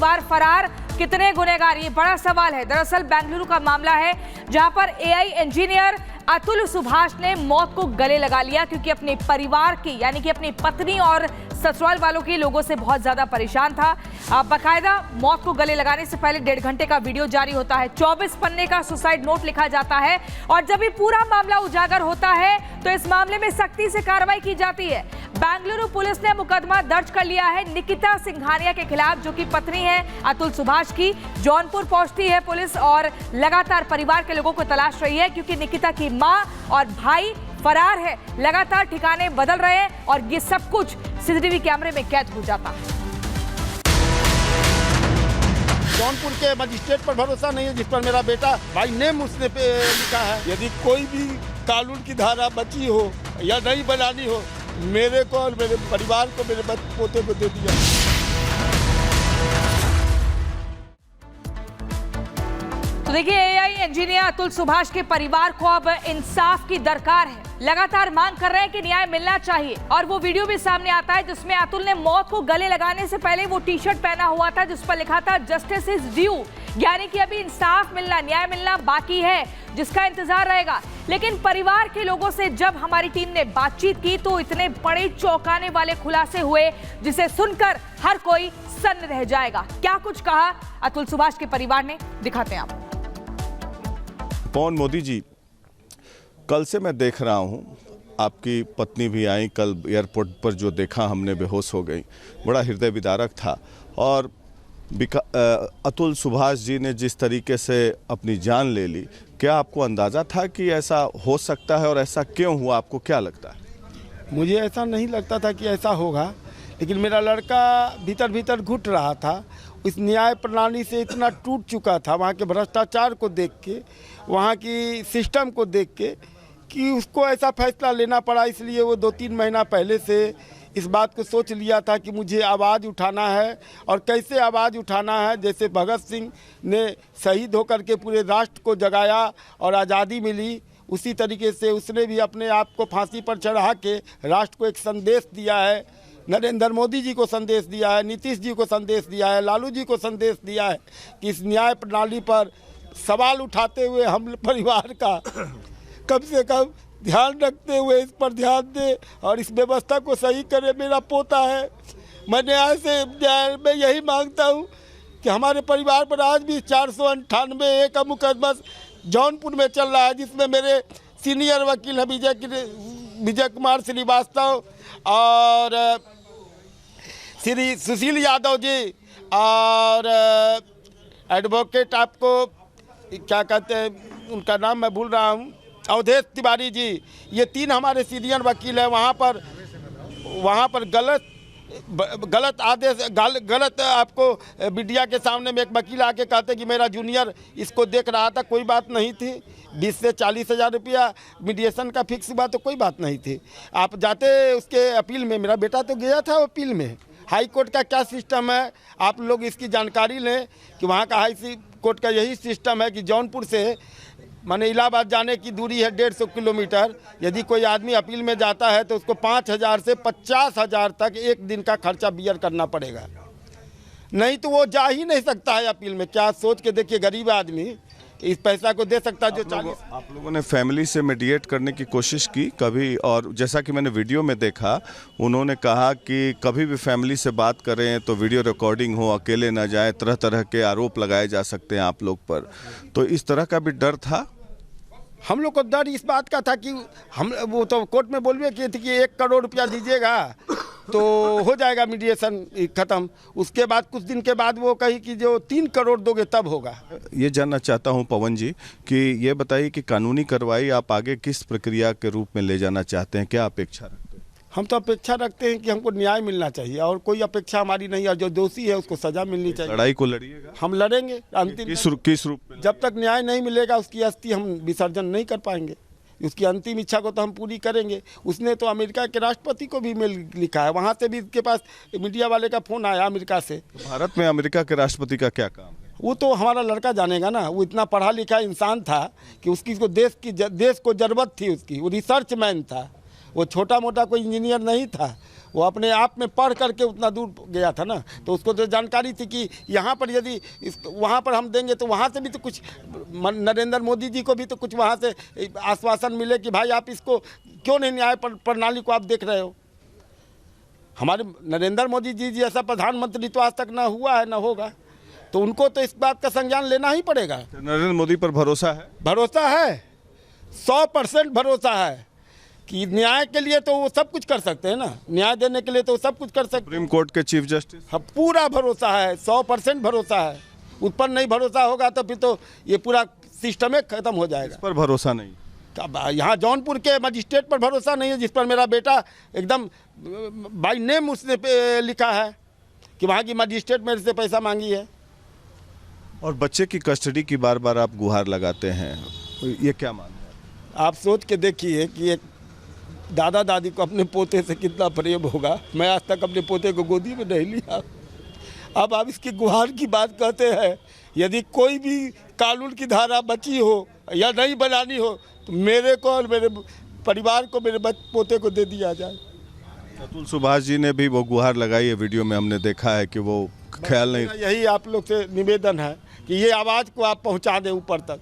परिवार फरार, कितने गुनहगार, ये बड़ा सवाल है। दरअसल बेंगलुरु का मामला है जहां पर एआई इंजीनियर अतुल सुभाष ने मौत को गले लगा लिया क्योंकि अपने परिवार की यानी कि अपनी पत्नी और ससुराल वालों के लोगों से बहुत ज्यादा परेशान था। बाकायदा मौत को गले लगाने से पहले 1.5 घंटे का वीडियो जारी होता है, 24 पन्ने का सुसाइड नोट लिखा जाता है और जब ये पूरा मामला उजागर होता है तो इस मामले में सख्ती से कार्रवाई की जाती है। बेंगलुरु पुलिस ने मुकदमा दर्ज कर लिया है निकिता सिंघानिया के खिलाफ, जो कि पत्नी है अतुल सुभाष की। जौनपुर पहुंचती है पुलिस और लगातार परिवार के लोगों को तलाश रही है क्योंकि निकिता की मां और भाई फरार है। लगातार ठिकाने बदल रहे हैं और ये सब कुछ सीसीटीवी कैमरे में कैद हो जाता है। जौनपुर के मजिस्ट्रेट पर भरोसा नहीं है जिस पर मेरा बेटा भाई नेम उसने पे लिखा है। यदि कोई भी कानून की धारा बची हो या नहीं बनानी हो, मेरे को और मेरे परिवार को, मेरे पोते को दे दिया। तो देखिए, एआई इंजीनियर अतुल सुभाष के परिवार को अब इंसाफ की दरकार है। लगातार मांग कर रहे हैं कि न्याय मिलना चाहिए और वो वीडियो भी सामने आता है जिसमें अतुल ने मौत को गले लगाने से पहले वो टी शर्ट पहना हुआ था जिस पर लिखा था जस्टिस इज ड्यू, यानी कि अभी इंसाफ मिलना, न्याय मिलना बाकी है जिसका इंतजार रहेगा। लेकिन परिवार के लोगों से जब हमारी टीम ने बातचीत की तो इतने बड़े चौंकाने वाले खुलासे हुए जिसे सुनकर हर कोई सन्न रह जाएगा। क्या कुछ कहा अतुल सुभाष के परिवार ने, दिखाते हैं आपको। पवन मोदी जी, कल से मैं देख रहा हूं, आपकी पत्नी भी आई, कल एयरपोर्ट पर जो देखा हमने बेहोश हो गई, बड़ा हृदय विदारक था। और अतुल सुभाष जी ने जिस तरीके से अपनी जान ले ली, क्या आपको अंदाज़ा था कि ऐसा हो सकता है और ऐसा क्यों हुआ, आपको क्या लगता है? मुझे ऐसा नहीं लगता था कि ऐसा होगा, लेकिन मेरा लड़का भीतर भीतर घुट रहा था। इस न्याय प्रणाली से इतना टूट चुका था, वहाँ के भ्रष्टाचार को देख के, वहाँ की सिस्टम को देख के, कि उसको ऐसा फैसला लेना पड़ा। इसलिए वो 2-3 महीना पहले से इस बात को सोच लिया था कि मुझे आवाज़ उठाना है। और कैसे आवाज़ उठाना है, जैसे भगत सिंह ने शहीद होकर के पूरे राष्ट्र को जगाया और आज़ादी मिली, उसी तरीके से उसने भी अपने आप को फांसी पर चढ़ा के राष्ट्र को एक संदेश दिया है। नरेंद्र मोदी जी को संदेश दिया है, नीतीश जी को संदेश दिया है, लालू जी को संदेश दिया है कि इस न्याय प्रणाली पर सवाल उठाते हुए हम परिवार का कम से कम ध्यान रखते हुए इस पर ध्यान दे और इस व्यवस्था को सही करे। मेरा पोता है, मैं न्याय से मैं यही मांगता हूँ कि हमारे परिवार पर आज भी 498 का मुकदमा जौनपुर में चल रहा है, जिसमें मेरे सीनियर वकील हैं विजय कुमार श्रीवास्तव और श्री सुशील यादव जी और एडवोकेट, आपको क्या कहते हैं उनका नाम मैं भूल रहा हूँ, अवधेश तिवारी जी, ये 3 हमारे सीनियर वकील हैं। वहाँ पर गलत आदेश, गलत आपको मीडिया के सामने में एक वकील आके कहते कि मेरा जूनियर इसको देख रहा था, कोई बात नहीं थी। 20 से 40 हज़ार रुपया मीडिएशन का फिक्स हुआ तो कोई बात नहीं थी। आप जाते उसके अपील में, मेरा बेटा तो गया था अपील में। हाई कोर्ट का क्या सिस्टम है, आप लोग इसकी जानकारी लें कि वहाँ का हाई कोर्ट का यही सिस्टम है कि जौनपुर से माने इलाहाबाद जाने की दूरी है 150 किलोमीटर। यदि कोई आदमी अपील में जाता है तो उसको 5,000 से 50,000 तक एक दिन का खर्चा बियर करना पड़ेगा, नहीं तो वो जा ही नहीं सकता है अपील में। क्या सोच के देखिए, गरीब आदमी इस पैसा को दे सकता है जो 40। आप लोगों ने फैमिली से मीडिएट करने की कोशिश की कभी? और जैसा कि मैंने वीडियो में देखा, उन्होंने कहा कि कभी भी फैमिली से बात करें तो वीडियो रिकॉर्डिंग हो, अकेले ना जाए, तरह तरह के आरोप लगाए जा सकते हैं आप लोग पर, तो इस तरह का भी डर था? हम लोग को डर इस बात का था कि हम वो तो कोर्ट में बोलबे किए थे कि 1 करोड़ रुपया दीजिएगा तो हो जाएगा मीडिएशन ख़त्म। उसके बाद कुछ दिन के बाद वो कही कि जो 3 करोड़ दोगे तब होगा। ये जानना चाहता हूं पवन जी कि ये बताइए कि कानूनी कार्रवाई आप आगे किस प्रक्रिया के रूप में ले जाना चाहते हैं, क्या अपेक्षा रखते हैं? हम तो अपेक्षा रखते हैं कि हमको न्याय मिलना चाहिए और कोई अपेक्षा हमारी नहीं है। जो दोषी है उसको सजा मिलनी चाहिए। लड़ाई को लड़िएगा? हम लड़ेंगे अंतिम। किस रूप में? जब तक न्याय नहीं मिलेगा उसकी अस्थि हम विसर्जन नहीं कर पाएंगे। उसकी अंतिम इच्छा को तो हम पूरी करेंगे। उसने तो अमेरिका के राष्ट्रपति को भी मेल लिखा है, वहाँ से भी इसके पास मीडिया वाले का फ़ोन आया अमेरिका से। भारत में अमेरिका के राष्ट्रपति का क्या काम है? वो तो हमारा लड़का जानेगा ना। वो इतना पढ़ा लिखा इंसान था कि उसकी को देश को ज़रूरत थी उसकी। वो रिसर्च मैन था, वो छोटा मोटा कोई इंजीनियर नहीं था। वो अपने आप में पढ़ करके उतना दूर गया था ना, तो उसको तो जानकारी थी कि यहाँ पर यदि वहाँ पर हम देंगे तो वहाँ से भी तो कुछ नरेंद्र मोदी जी को भी तो कुछ वहाँ से आश्वासन मिले कि भाई आप इसको क्यों नहीं न्याय प्रणाली को आप देख रहे हो। हमारे नरेंद्र मोदी जी जैसा प्रधानमंत्री तो आज तक ना हुआ है ना होगा, तो उनको तो इस बात का संज्ञान लेना ही पड़ेगा। नरेंद्र मोदी पर भरोसा है? भरोसा है, 100% भरोसा है कि न्याय के लिए तो वो सब कुछ कर सकते हैं ना, न्याय देने के लिए तो वो सब कुछ कर सकते हैं। सुप्रीम कोर्ट के चीफ जस्टिस? हाँ, पूरा भरोसा है, 100% भरोसा है। उस पर नहीं भरोसा होगा तो फिर तो ये पूरा सिस्टम खत्म हो जाएगा। इस पर भरोसा नहीं? अब यहाँ जौनपुर के मजिस्ट्रेट पर भरोसा नहीं है, जिस पर मेरा बेटा एकदम बाय नेम उसने लिखा है कि वहाँ की मजिस्ट्रेट मेरे से पैसा मांगी है। और बच्चे की कस्टडी की बार बार आप गुहार लगाते हैं, ये क्या मानते हैं? आप सोच के देखिए कि एक दादा दादी को अपने पोते से कितना प्रेम होगा। मैं आज तक अपने पोते को गोदी में नहीं लिया, अब आप इसकी गुहार की बात कहते हैं। यदि कोई भी कानून की धारा बची हो या नहीं बनानी हो तो मेरे को और मेरे परिवार को, मेरे पोते को दे दिया जाए। अतुल सुभाष जी ने भी वो गुहार लगाई है, वीडियो में हमने देखा है कि वो ख्याल नहीं। यही आप लोग से निवेदन है कि ये आवाज़ को आप पहुंचा दें ऊपर तक,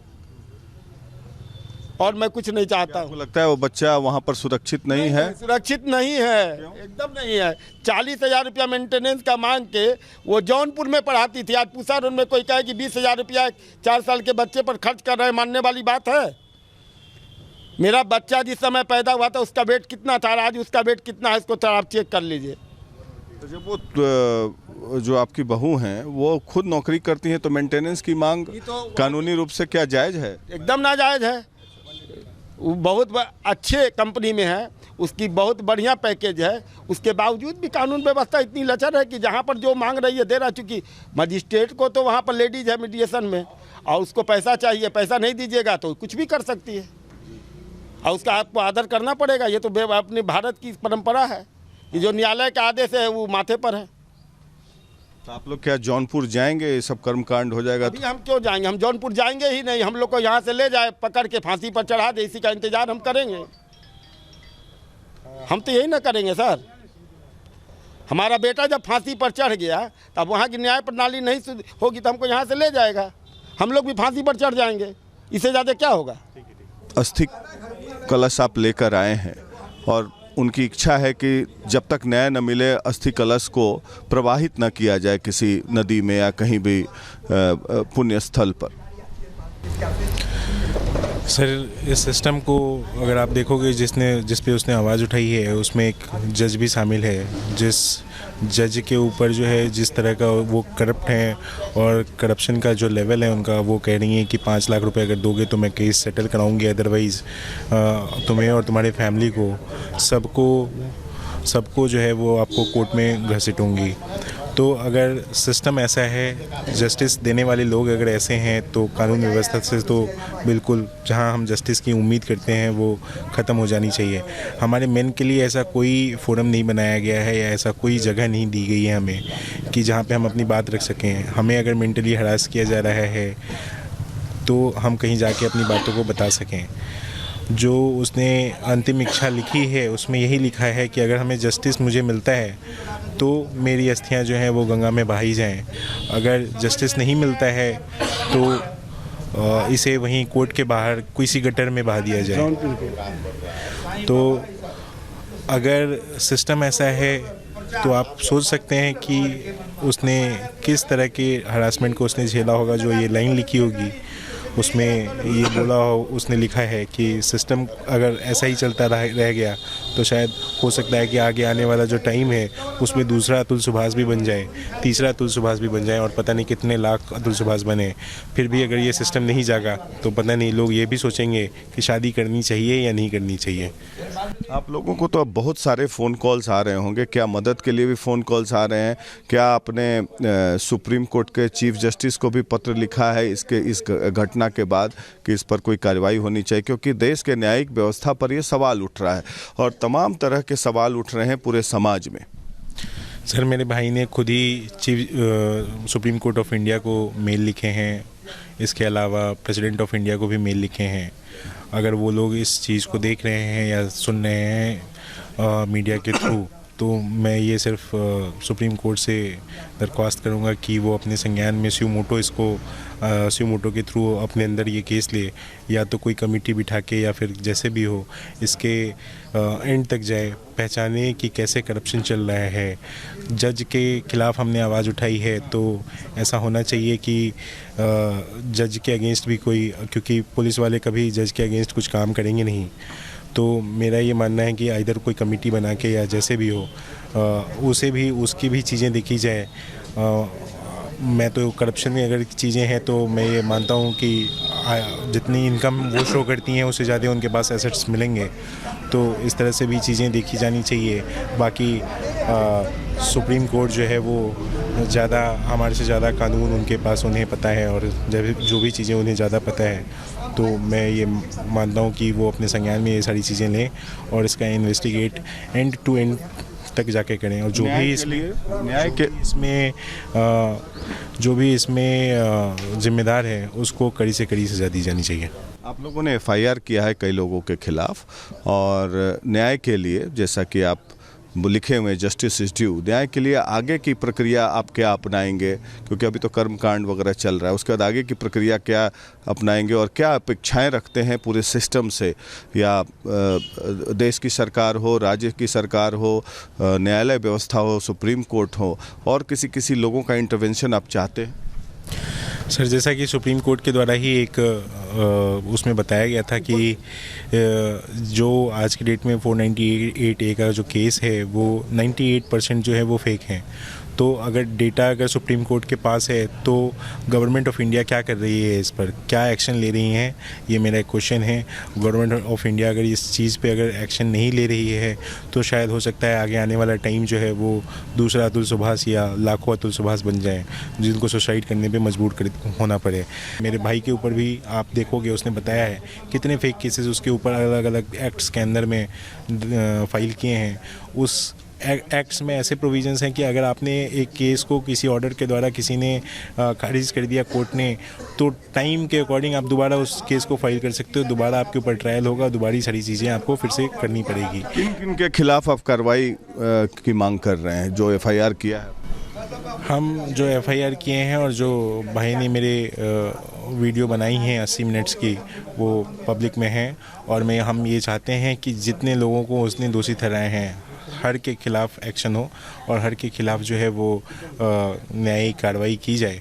और मैं कुछ नहीं चाहता हूँ। लगता है वो बच्चा वहाँ पर सुरक्षित नहीं है? सुरक्षित नहीं है, एकदम नहीं है। 40,000 रुपया मेंटेनेंस का मांग के वो जौनपुर में पढ़ाती थी, आज पूसा रोड में कोई कहे कि 20,000 रुपया 4 साल के बच्चे पर खर्च कर रहे हैं, मानने वाली बात है? मेरा बच्चा जिस समय पैदा हुआ था उसका वेट कितना था, आज उसका वेट कितना है, इसको थोड़ा आप चेक कर लीजिए। तो जब वो जो आपकी बहू हैं वो खुद नौकरी करती हैं तो मेंटेनेंस की मांग कानूनी रूप से क्या जायज़ है? एकदम नाजायज़ है। वो बहुत अच्छे कंपनी में है, उसकी बहुत बढ़िया पैकेज है, उसके बावजूद भी कानून व्यवस्था इतनी लचर है कि जहाँ पर जो मांग रही है दे रहा। चूँकि मजिस्ट्रेट को तो वहाँ पर लेडीज है मीडिएशन में, और उसको पैसा चाहिए, पैसा नहीं दीजिएगा तो कुछ भी कर सकती है, और उसका आपको आदर करना पड़ेगा। ये तो अपने भारत की परंपरा है कि जो न्यायालय का आदेश है वो माथे पर है। तो आप लोग क्या जौनपुर जाएंगे, ये सब कर्मकांड हो जाएगा? अभी हम क्यों जाएंगे, हम जौनपुर जाएंगे ही नहीं। हम लोग को यहाँ से ले जाए, पकड़ के फांसी पर चढ़ा दे, इसी का इंतजार हम करेंगे। हम तो यही ना करेंगे सर। हमारा बेटा जब फांसी पर चढ़ गया तब वहाँ की न्याय प्रणाली नहीं होगी तो हमको यहाँ से ले जाएगा, हम लोग भी फांसी पर चढ़ जाएंगे। इससे ज़्यादा क्या होगा? अस्थि कलश आप लेकर आए हैं और उनकी इच्छा है कि जब तक न्याय न मिले अस्थि कलश को प्रवाहित न किया जाए किसी नदी में या कहीं भी पुण्य स्थल पर। सर, इस सिस्टम को अगर आप देखोगे जिस पे उसने आवाज़ उठाई है उसमें एक जज भी शामिल है, जिस जज के ऊपर जो है जिस तरह का वो करप्ट हैं और करप्शन का जो लेवल है उनका, वो कह रही हैं कि 5 लाख रुपए अगर दोगे तो मैं केस सेटल कराऊंगी, अदरवाइज़ तुम्हें और तुम्हारे फैमिली को सबको जो है वो आपको कोर्ट में घसीटूंगी। तो अगर सिस्टम ऐसा है, जस्टिस देने वाले लोग अगर ऐसे हैं तो कानून व्यवस्था से तो बिल्कुल जहां हम जस्टिस की उम्मीद करते हैं वो ख़त्म हो जानी चाहिए। हमारे मेन के लिए ऐसा कोई फोरम नहीं बनाया गया है या ऐसा कोई जगह नहीं दी गई है हमें कि जहां पे हम अपनी बात रख सकें। हमें अगर मेंटली हरास किया जा रहा है तो हम कहीं जाके अपनी बातों को बता सकें। जो उसने अंतिम इच्छा लिखी है उसमें यही लिखा है कि अगर हमें जस्टिस मुझे मिलता है तो मेरी अस्थियां जो हैं वो गंगा में बहाई जाएं। अगर जस्टिस नहीं मिलता है तो इसे वहीं कोर्ट के बाहर किसी गटर में बहा दिया जाए। तो अगर सिस्टम ऐसा है तो आप सोच सकते हैं कि उसने किस तरह के हरासमेंट को उसने झेला होगा। जो ये लाइन लिखी होगी उसमें ये बोला हो, उसने लिखा है कि सिस्टम अगर ऐसा ही चलता रह गया तो शायद हो सकता है कि आगे आने वाला जो टाइम है उसमें दूसरा अतुल सुभाष भी बन जाए, तीसरा अतुल सुभाष भी बन जाए और पता नहीं कितने लाख अतुल सुभाष बने। फिर भी अगर ये सिस्टम नहीं जागा तो पता नहीं लोग ये भी सोचेंगे कि शादी करनी चाहिए या नहीं करनी चाहिए। आप लोगों को तो अब बहुत सारे फ़ोन कॉल्स आ रहे होंगे, क्या मदद के लिए भी फ़ोन कॉल्स आ रहे हैं? क्या आपने सुप्रीम कोर्ट के चीफ जस्टिस को भी पत्र लिखा है इस घटना के बाद कि इस पर कोई कार्रवाई होनी चाहिए? क्योंकि देश के न्यायिक व्यवस्था पर ये सवाल उठ रहा है और तमाम तरह के सवाल उठ रहे हैं पूरे समाज में। सर, मेरे भाई ने खुद ही सुप्रीम कोर्ट ऑफ इंडिया को मेल लिखे हैं, इसके अलावा प्रेसिडेंट ऑफ इंडिया को भी मेल लिखे हैं। अगर वो लोग इस चीज़ को देख रहे हैं या सुन रहे हैं मीडिया के थ्रू तो मैं ये सिर्फ सुप्रीम कोर्ट से दरख्वास्त करूँगा कि वो अपने संज्ञान में स्यूमोटो के थ्रू अपने अंदर ये केस ले, या तो कोई कमेटी बिठा के या फिर जैसे भी हो इसके एंड तक जाए, पहचाने कि कैसे करप्शन चल रहा है। जज के खिलाफ हमने आवाज़ उठाई है, तो ऐसा होना चाहिए कि जज के अगेंस्ट भी कोई, क्योंकि पुलिस वाले कभी जज के अगेंस्ट कुछ काम करेंगे नहीं, तो मेरा ये मानना है कि इधर कोई कमेटी बना के या जैसे भी हो उसकी भी चीज़ें देखी जाए। मैं तो करप्शन में अगर चीज़ें हैं तो मैं ये मानता हूँ कि जितनी इनकम वो शो करती हैं उससे ज़्यादा उनके पास एसेट्स मिलेंगे, तो इस तरह से भी चीज़ें देखी जानी चाहिए। बाकी सुप्रीम कोर्ट जो है वो ज़्यादा हमारे से ज़्यादा कानून उनके पास उन्हें पता है, और जो भी चीज़ें उन्हें ज़्यादा पता है, तो मैं ये मानता हूँ कि वो अपने संज्ञान में ये सारी चीज़ें लें और इसका इन्वेस्टिगेट एंड टू एंड तक जाके करें, और जो भी इसमें जिम्मेदार है उसको कड़ी से कड़ी सज़ा दी जानी चाहिए। आप लोगों ने एफआईआर किया है कई लोगों के खिलाफ, और न्याय के लिए, जैसा कि आप लिखे हुए जस्टिस इज ड्यू, न्याय के लिए आगे की प्रक्रिया आप क्या अपनाएंगे? क्योंकि अभी तो कर्मकांड वगैरह चल रहा है, उसके बाद आगे की प्रक्रिया क्या अपनाएंगे और क्या अपेक्षाएं रखते हैं पूरे सिस्टम से, या देश की सरकार हो, राज्य की सरकार हो, न्यायालय व्यवस्था हो, सुप्रीम कोर्ट हो, और किसी लोगों का इंटरवेंशन आप चाहते हैं? सर, जैसा कि सुप्रीम कोर्ट के द्वारा ही एक उसमें बताया गया था कि जो आज की डेट में 498A का जो केस है वो 98% जो है वो फेक हैं। तो अगर सुप्रीम कोर्ट के पास है तो गवर्नमेंट ऑफ इंडिया क्या कर रही है, इस पर क्या एक्शन ले रही हैं, ये मेरा एक क्वेश्चन है। गवर्नमेंट ऑफ इंडिया अगर इस चीज़ पे अगर एक्शन नहीं ले रही है तो शायद हो सकता है आगे आने वाला टाइम जो है वो दूसरा अतुल सुभाष या लाखों अतुल सुभाष बन जाए, जिनको सुसाइड करने पे मजबूर होना पड़े। मेरे भाई के ऊपर भी आप देखोगे, उसने बताया है कितने फेक केसेस उसके ऊपर अलग अलग एक्ट्स के अंदर में फाइल किए हैं। उस एक्ट्स में ऐसे प्रोविजंस हैं कि अगर आपने एक केस को किसी ऑर्डर के द्वारा किसी ने खारिज कर दिया कोर्ट ने, तो टाइम के अकॉर्डिंग आप दोबारा उस केस को फाइल कर सकते हो, दोबारा आपके ऊपर ट्रायल होगा, दोबारा सारी चीज़ें आपको फिर से करनी पड़ेगी। किन के खिलाफ आप कार्रवाई की मांग कर रहे हैं, जो एफआईआर किया है? हम जो एफआईआर किए हैं और जो भाई ने मेरे वीडियो बनाई हैं 80 मिनट्स की, वो पब्लिक में हैं, और हम ये चाहते हैं कि जितने लोगों को उसने दोषी ठहराए हैं हर के खिलाफ एक्शन हो और हर के खिलाफ जो है वो न्यायिक कार्रवाई की जाए।